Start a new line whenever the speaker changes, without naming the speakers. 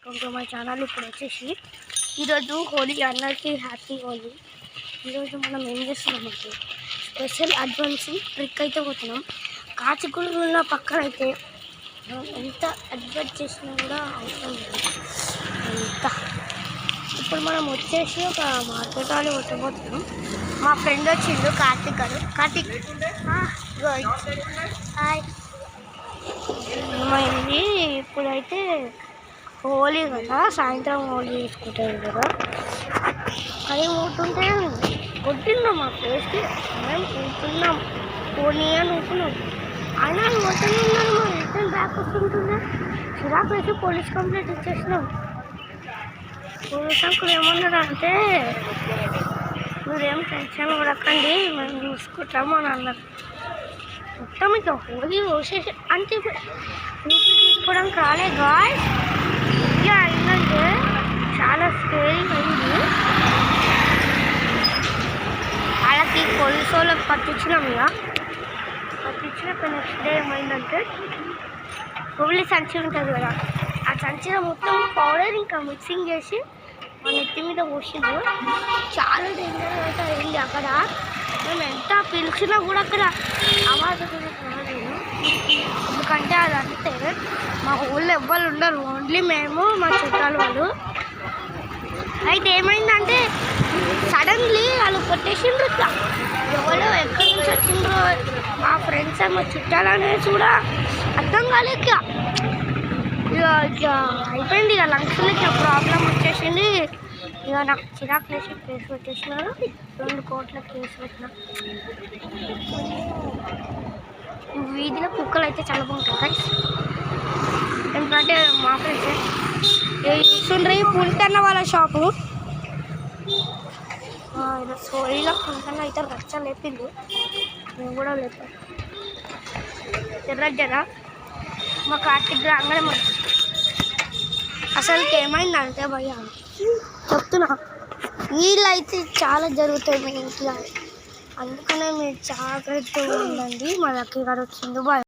Welcome to my channel. ఇప్పుడు వచ్చేసి ఈరోజు హోలీ, అందరికీ హ్యాపీ హోలీ. ఈరోజు మనం ఏం చేస్తున్నామంటే స్పెషల్ అడ్వాన్స్ ట్రిక్ అయితే పోతున్నాం. కాచిగూడలో పక్కన అయితే ఎంత అడ్వైజ్ చేసినా కూడా అవసరం లేదు. ఎంత ఇప్పుడు మనం వచ్చేసి ఒక మార్కెట్ వాళ్ళు కొట్టబోతున్నాం. మా ఫ్రెండ్ వచ్చిండు కార్తిక్ గారు. కార్తిక్ హాయ్. ఏమైంది ఇప్పుడైతే హోలీ కదా, సాయంత్రం హోలీ చేసుకుంటారు కదా. అది ఊటుంటే కొట్టిన్నాం మా ప్లేస్కి. మేము ఊటున్నాం హోలీ అని ఊటున్నాం. అయినా కొట్టనున్నాను. మా రిటర్న్ బ్యాక్ వస్తుంటుండే చిరాకు వేసి పోలీస్ కంప్లైంట్ ఇచ్చేసినాం. పోలీస్ అంకులు ఏమన్నారు అంటే, మీరేం టెన్షన్ పడకండి, మేము చూసుకుంటాము అని అన్నారు. మొత్తం ఇక హోలీ వచ్చేసి అంటే ఊపి తీసుకోవడానికి రాలే గాయ్. ఇక అయిందంటే చాలా స్కేరింగ్ అయింది. వాళ్ళకి పోలీసు వాళ్ళకి పట్టించినాం. ఇక పట్టించినాక నెక్స్ట్ డే ఏమైందంటే హోలీ సంచి ఉంటుంది కదా, ఆ సంచిలో మొత్తం పౌడర్ ఇంకా మిక్సింగ్ చేసి మా నెత్తి మీద పోసిండు. చాలా డేంజర్ అయితే అయింది. అక్కడ మేము ఎంత పిలిచినా కూడా అక్కడ ఆవాజ్ రాలేదు. ఎందుకంటే అదంతే మా ఊళ్ళో ఎవ్వరు ఉండరు, ఓన్లీ మేము మా చుట్టాలు వాళ్ళు. అయితే ఏమైందంటే సడన్లీ వాళ్ళు కొట్టేసిండ్రు. ఇట్లా ఎవరో ఎక్కడి నుంచి వచ్చిండ్రో, మా ఫ్రెండ్స్ మా చుట్టాలు అనేది కూడా అర్థం కాలేక ఇక అయిపోయింది. ఇక లంగ్స్లో ఇట్లా ప్రాబ్లం వచ్చేసింది. ఇక నాకు చిరాకు లేచి కేసు పెట్టేసినారు. 2 కోట్ల కేసు పెట్టిన. వీధిలో కుక్కలు అయితే చాలా బాగుంటాయి. ఎందుకంటే మా ఫ్రెండ్స్ చూస్తుండ్రీ పుల్టన్న వాళ్ళ షాపు. సోయిలో పుల్టన్న అయితే రచ్చ లేపింది. మేము కూడా లేపాం. జర మా కార్తీక్ రాగానే మరి అసలుకి ఏమైందంటే భయ్యా చెప్తున్నా, వీళ్ళైతే చాలా జరుగుతాయి మీ ఇంట్లో. అందుకనే మీరు జాగ్రత్తగా ఉండండి. మా లక్కీ గారు వచ్చింది. బాయ్.